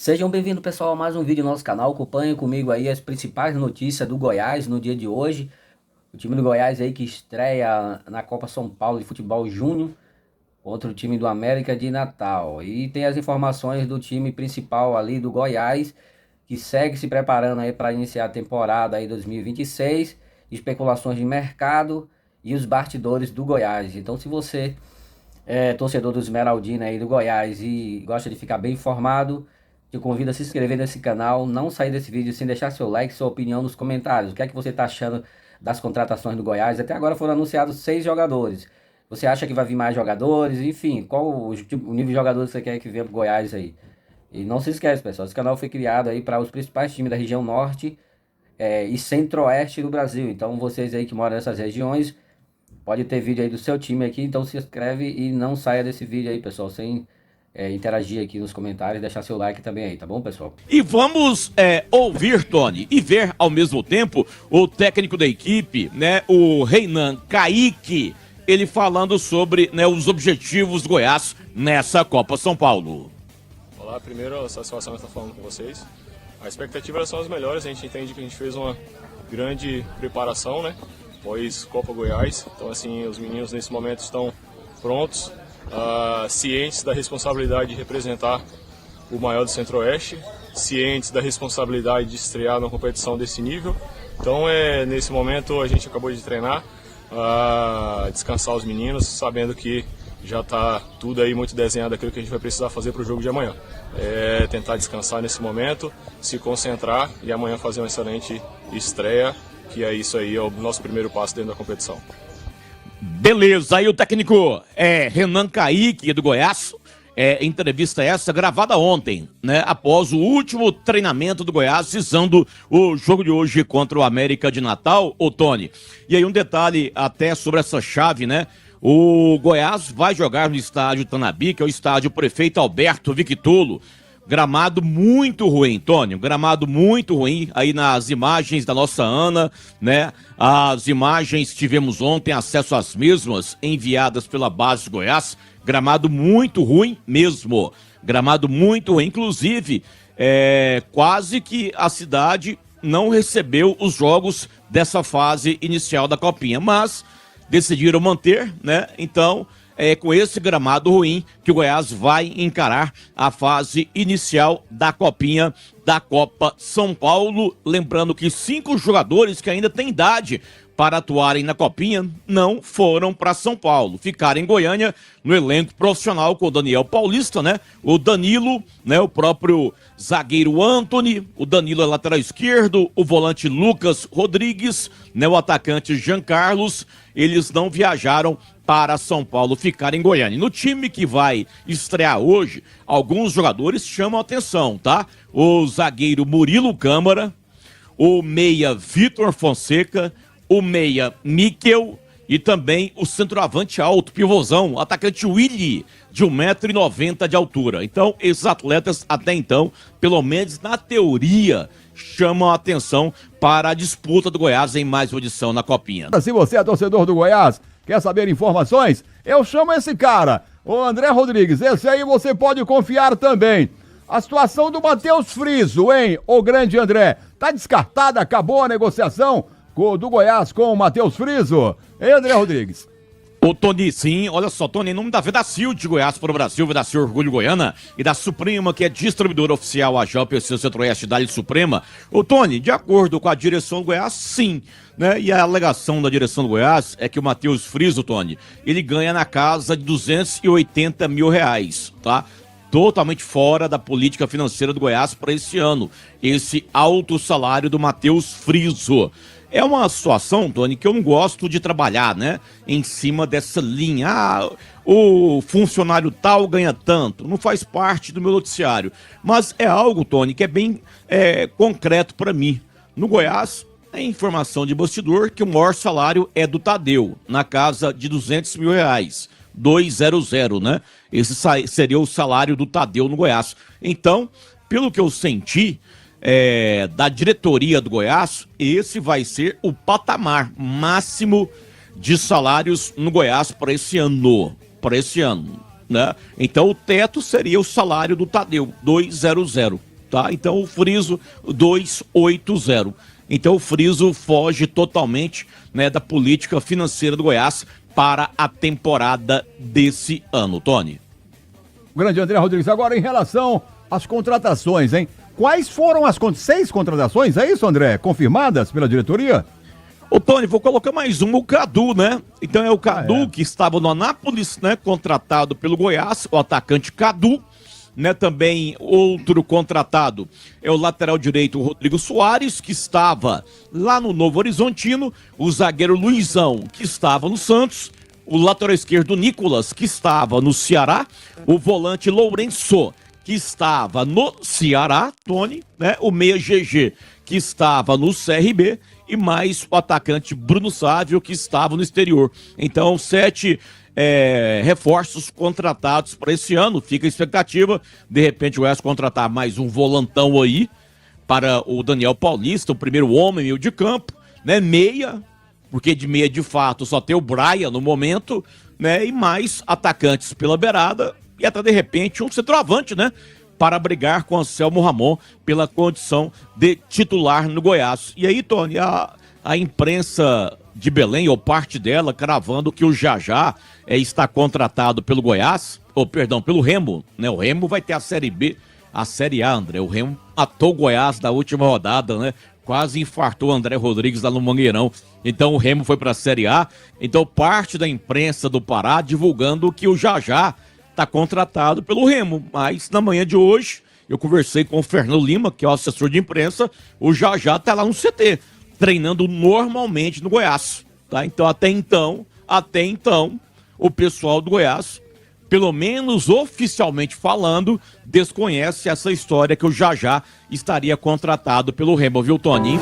Sejam bem-vindos, pessoal, a mais um vídeo do nosso canal. Acompanhem comigo aí as principais notícias do Goiás no dia de hoje. O time do Goiás aí que estreia na Copa São Paulo de Futebol Júnior contra o time do América de Natal. E tem as informações do time principal ali do Goiás, que segue se preparando aí para iniciar a temporada aí 2026, especulações de mercado e os bastidores do Goiás. Então, se você é torcedor do Esmeraldina aí do Goiás e gosta de ficar bem informado, te convido a se inscrever nesse canal, não sair desse vídeo sem deixar seu like, sua opinião nos comentários. O que é que você está achando das contratações do Goiás? Até agora foram anunciados 6 jogadores. Você acha que vai vir mais jogadores? Enfim, qual o nível de jogadores que você quer que venha para o Goiás aí? E não se esquece, pessoal, esse canal foi criado aí para os principais times da região norte e centro-oeste do Brasil. Então vocês aí que moram nessas regiões, pode ter vídeo aí do seu time aqui, então se inscreve e não saia desse vídeo aí, pessoal, sem interagir aqui nos comentários, deixar seu like também aí, tá bom, pessoal? E vamos ouvir, Tony, e ver ao mesmo tempo o técnico da equipe, né, o Renan Kaique, ele falando sobre, né, os objetivos do Goiás nessa Copa São Paulo. Olá, primeiro a satisfação estar falando com vocês. As expectativas são as melhores, a gente entende que a gente fez uma grande preparação, né, após Copa Goiás. Então, assim, os meninos nesse momento estão prontos, cientes da responsabilidade de representar o maior do Centro-Oeste, cientes da responsabilidade de estrear numa competição desse nível. Então, nesse momento a gente acabou de treinar, descansar os meninos, sabendo que já está tudo aí muito desenhado aquilo que a gente vai precisar fazer para o jogo de amanhã. Tentar descansar nesse momento, se concentrar e amanhã fazer uma excelente estreia, que é isso aí, é o nosso primeiro passo dentro da competição. Beleza, aí o técnico Renan Kaique do Goiás, entrevista essa gravada ontem, né, após o último treinamento do Goiás, visando o jogo de hoje contra o América de Natal, ô Tony. E aí um detalhe até sobre essa chave, né, o Goiás vai jogar no estádio Tanabi, que é o estádio Prefeito Alberto Victulo. Gramado muito ruim, Tony, gramado muito ruim, aí nas imagens da nossa Ana, né, as imagens tivemos ontem, acesso às mesmas, enviadas pela base de Goiás, gramado muito ruim mesmo, gramado muito ruim, inclusive, quase que a cidade não recebeu os jogos dessa fase inicial da Copinha, mas decidiram manter, né, então com esse gramado ruim que o Goiás vai encarar a fase inicial da Copinha da Copa São Paulo. Lembrando que 5 jogadores que ainda têm idade para atuarem na Copinha não foram para São Paulo. Ficaram em Goiânia no elenco profissional com o Daniel Paulista, né? O Danilo, né? O próprio zagueiro Antony, o Danilo é lateral esquerdo, o volante Lucas Rodrigues, né? O atacante Jean Carlos. Eles não viajaram para São Paulo, ficar em Goiânia. No time que vai estrear hoje, alguns jogadores chamam a atenção, tá? O zagueiro Murilo Câmara, o meia Vitor Fonseca, o meia Miquel e também o centroavante alto, pivôzão, atacante Willy, de 1,90 m de altura. Então, esses atletas, até então, pelo menos na teoria, chamam a atenção para a disputa do Goiás em mais uma edição na Copinha. Se você é torcedor do Goiás, quer saber informações? Eu chamo esse cara, o André Rodrigues. Esse aí você pode confiar também. A situação do Matheus Friso, hein, o grande André? Tá descartada, acabou a negociação do Goiás com o Matheus Friso? Hein, André Rodrigues? Ô Tony, sim, olha só, Tony, em nome da Vedacil de Goiás para o Brasil, Vedacil Orgulho Goiana e da Suprema, que é distribuidora oficial a JPC Centro-Oeste da Suprema. Ô Tony, de acordo com a direção do Goiás, sim, né? E a alegação da direção do Goiás é que o Matheus Friso, Tony, ele ganha na casa de R$280 mil, tá? Totalmente fora da política financeira do Goiás para esse ano, esse alto salário do Matheus Friso. É uma situação, Tony, que eu não gosto de trabalhar, né? Em cima dessa linha. O funcionário tal ganha tanto. Não faz parte do meu noticiário. Mas é algo, Tony, que é bem concreto para mim. No Goiás, é informação de bastidor que o maior salário é do Tadeu, na casa de R$200 mil. 200, né? Esse seria o salário do Tadeu no Goiás. Então, pelo que eu senti da diretoria do Goiás, esse vai ser o patamar máximo de salários no Goiás para esse ano, né? Então o teto seria o salário do Tadeu, 200. tá? Então o Friso 280. Então o Friso foge totalmente, né, da política financeira do Goiás para a temporada desse ano, Tony. O grande André Rodrigues, agora em relação às contratações, hein? Quais foram as 6 contratações, é isso, André? Confirmadas pela diretoria? Ô, Tony, vou colocar mais um, o Cadu, né? Então é o Cadu que estava no Anápolis, né? Contratado pelo Goiás, o atacante Cadu, né? Também outro contratado é o lateral direito Rodrigo Soares, que estava lá no Novo Horizontino, o zagueiro Luizão, que estava no Santos, o lateral esquerdo Nicolas, que estava no Ceará, o volante Lourenço, que estava no Ceará, Tony, né? O meia GG, que estava no CRB, e mais o atacante Bruno Sávio, que estava no exterior. Então, 7 reforços contratados para esse ano. Fica a expectativa, de repente o Goiás contratar mais um volantão aí para o Daniel Paulista, o primeiro homem meio de campo, né? Meia, porque de meia de fato só tem o Braia no momento, né? E mais atacantes pela beirada e até de repente um centroavante, né? Para brigar com o Anselmo Ramon pela condição de titular no Goiás. E aí, Tony, a imprensa de Belém, ou parte dela, cravando que o Jajá está contratado pelo Goiás, ou perdão, pelo Remo, né? O Remo vai ter a Série B, a Série A, André. O Remo matou o Goiás na última rodada, né? Quase infartou o André Rodrigues lá no Mangueirão. Então o Remo foi para a Série A. Então parte da imprensa do Pará divulgando que o Jajá está contratado pelo Remo, mas na manhã de hoje eu conversei com o Fernando Lima, que é o assessor de imprensa, o Jajá está lá no CT, treinando normalmente no Goiás, tá? Então até então, o pessoal do Goiás, pelo menos oficialmente falando, desconhece essa história que o Jajá estaria contratado pelo Remo, viu, Tony?